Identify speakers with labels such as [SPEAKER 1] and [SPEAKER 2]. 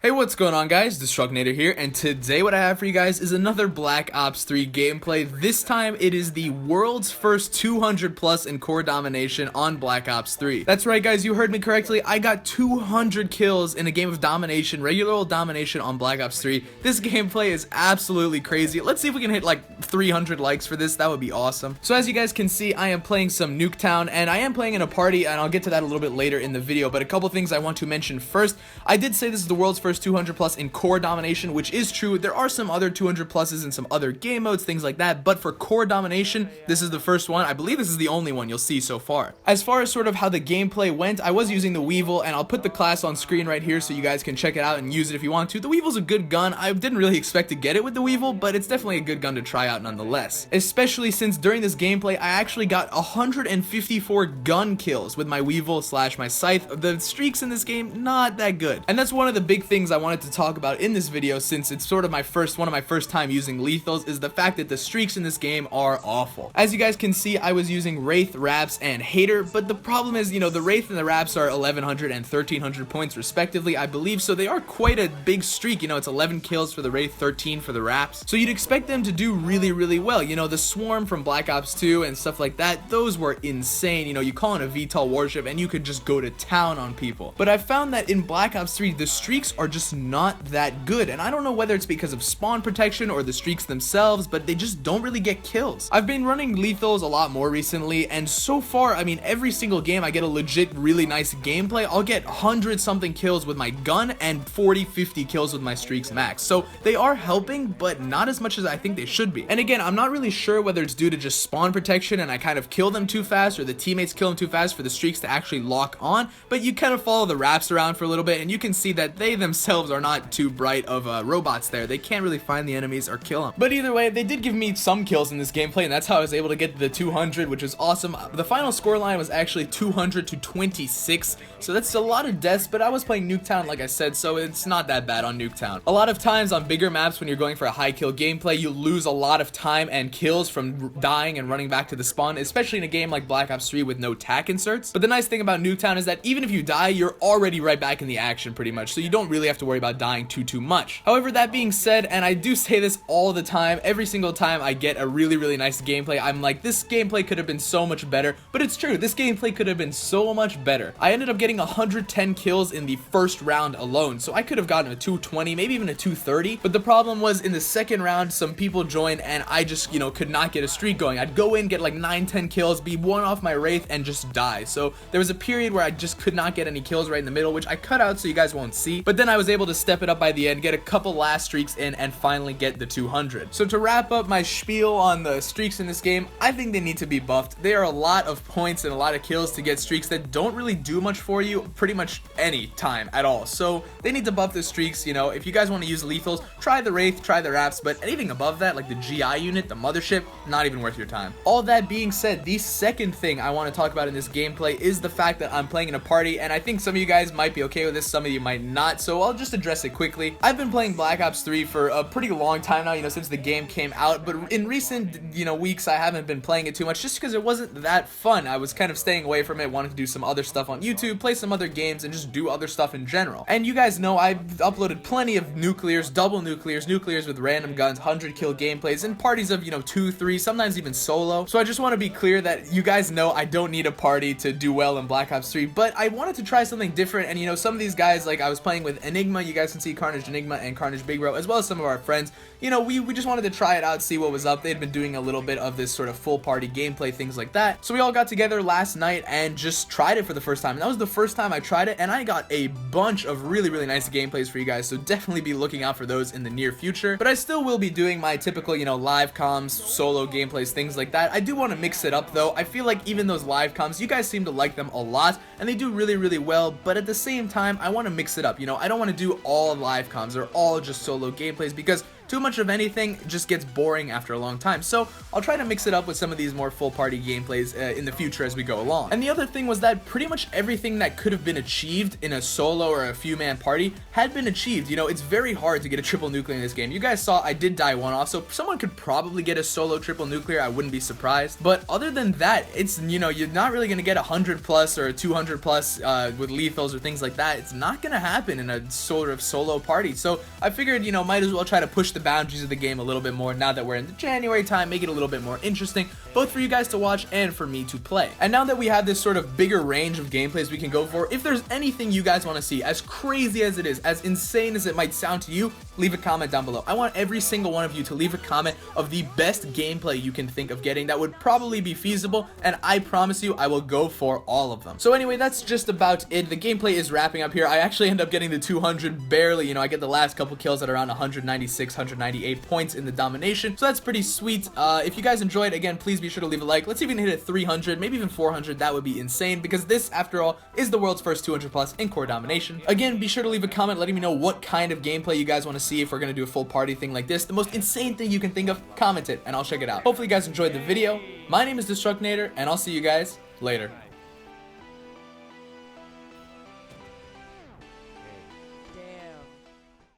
[SPEAKER 1] Hey, what's going on, guys? This is Natr here, and today what I have for you guys is another Black Ops 3 gameplay. This time it is the world's first 200 plus in core domination on Black Ops 3. That's right, guys, you heard me correctly. I got 200 kills in a game of domination, regular old domination on Black Ops 3. This gameplay is absolutely crazy. Let's see if we can hit like 300 likes for this. That would be awesome. So as you guys can see, I am playing some Nuketown, and I am playing in a party, and I'll get to that a little bit later in the video, but a couple things I want to mention first. I did say this is the world's first 200 plus in core domination, which is true. There are some other 200 pluses in some other game modes, things like that, but for core domination, this is the first one. I believe this is the only one you'll see so far. As far as sort of how the gameplay went, I was using the Weevil, and I'll put the class on screen right here so you guys can check it out and use it if you want to. The Weevil's a good gun. I didn't really expect to get it with the Weevil, but it's definitely a good gun to try out nonetheless, especially since during this gameplay I actually got 154 gun kills with my Weevil / my Scythe. The streaks in this game, not that good, and that's one of the big things I wanted to talk about in this video, since it's sort of one of my first time using lethals, is the fact that the streaks in this game are awful. As you guys can see, I was using Wraith, Raps, and Hater, but the problem is, you know, the Wraith and the Raps are 1100 and 1300 points respectively, I believe, so they are quite a big streak. You know, it's 11 kills for the Wraith, 13 for the Raps, so you'd expect them to do really well. You know, the Swarm from Black Ops 2 and stuff like that, those were insane. You know, you call in a VTOL warship and you could just go to town on people. But I found that in Black Ops 3, the streaks are just not that good, and I don't know whether it's because of spawn protection or the streaks themselves, but they just don't really get kills. I've been running lethals a lot more recently, and so far, I mean, every single game I get a legit really nice gameplay. I'll get 100 something kills with my gun and 40-50 kills with my streaks max, so they are helping, but not as much as I think they should be. And again, I'm not really sure whether it's due to just spawn protection and I kind of kill them too fast, or the teammates kill them too fast for the streaks to actually lock on, but you kind of follow the Raps around for a little bit and you can see that they themselves are not too bright of robots there. They can't really find the enemies or kill them. But either way, they did give me some kills in this gameplay, and that's how I was able to get the 200, which was awesome. The final scoreline was actually 200 to 26, so that's a lot of deaths, but I was playing Nuketown, like I said, so it's not that bad on Nuketown. A lot of times on bigger maps, when you're going for a high kill gameplay, you lose a lot of time and kills from dying and running back to the spawn, especially in a game like Black Ops 3 with no tac inserts. But the nice thing about Nuketown is that even if you die, you're already right back in the action pretty much, so you don't really have to worry about dying too much. However, that being said, and I do say this all the time, every single time I get a really nice gameplay, I'm like, this gameplay could have been so much better. But it's true, this gameplay could have been so much better. I ended up getting 110 kills in the first round alone, so I could have gotten a 220, maybe even a 230, but the problem was in the second round, some people joined and I just, you know, could not get a streak going. I'd go in, get like 9-10 kills, be one off my Wraith, and just die. So there was a period where I just could not get any kills right in the middle, which I cut out so you guys won't see, but then I was able to step it up by the end, get a couple last streaks in, and finally get the 200. So to wrap up my spiel on the streaks in this game, I think they need to be buffed. There are a lot of points and a lot of kills to get streaks that don't really do much for you pretty much any time at all, so they need to buff the streaks. You know, if you guys want to use lethals, try the Wraith, try the Raps, but anything above that, like the GI unit, the mothership, not even worth your time. All that being said, the second thing I want to talk about in this gameplay is the fact that I'm playing in a party, and I think some of you guys might be okay with this, some of you might not, so I'll just address it quickly. I've been playing Black Ops 3 for a pretty long time now, you know, since the game came out, but in recent, you know, weeks I haven't been playing it too much just because it wasn't that fun. I was kind of staying away from it, wanted to do some other stuff on YouTube, play some other games, and just do other stuff in general. And you guys know I've uploaded plenty of nuclears, double nuclears with random guns, 100 kill gameplays, and parties of, you know, 2, 3, sometimes even solo. So I just want to be clear that you guys know I don't need a party to do well in Black Ops 3, but I wanted to try something different, and you know, some of these guys, like I was playing with Enigma, you guys can see Carnage Enigma and Carnage Big Bro, as well as some of our friends. You know, we just wanted to try it out, see what was up. They'd been doing a little bit of this sort of full party gameplay, things like that. So we all got together last night and just tried it for the first time. And that was the first time I tried it, and I got a bunch of really nice gameplays for you guys, so definitely be looking out for those in the near future. But I still will be doing my typical, you know, live comms, solo gameplays, things like that. I do want to mix it up though. I feel like even those live comms, you guys seem to like them a lot, and they do really well, but at the same time, I want to mix it up. You know, I don't want to do all live comms or all just solo gameplays, because too much of anything just gets boring after a long time. So I'll try to mix it up with some of these more full party gameplays in the future as we go along. And the other thing was that pretty much everything that could have been achieved in a solo or a few man party had been achieved. You know, it's very hard to get a triple nuclear in this game. You guys saw I did die one off, so someone could probably get a solo triple nuclear. I wouldn't be surprised. But other than that, it's, you know, you're not really gonna get 100 plus or 200 plus with lethals or things like that. It's not gonna happen in a sort of solo party. So I figured, you know, might as well try to push the boundaries of the game a little bit more now that we're in the January time, make it a little bit more interesting, both for you guys to watch and for me to play. And now that we have this sort of bigger range of gameplays we can go for, if there's anything you guys want to see, as crazy as it is, as insane as it might sound to you, leave a comment down below. I want every single one of you to leave a comment of the best gameplay you can think of getting that would probably be feasible, and I promise you I will go for all of them. So anyway, that's just about it. The gameplay is wrapping up here. I actually end up getting the 200 barely. You know, I get the last couple kills at around 196, 198 points in the domination, so that's pretty sweet. If you guys enjoyed, again, please be sure to leave a like. Let's even hit it 300, maybe even 400. That would be insane, because this, after all, is the world's first 200 plus in core domination. Again, be sure to leave a comment letting me know what kind of gameplay you guys want to see. If we're gonna do a full party thing like this, the most insane thing you can think of, comment it and I'll check it out. Hopefully you guys enjoyed the video. My name is Natr, and I'll see you guys later.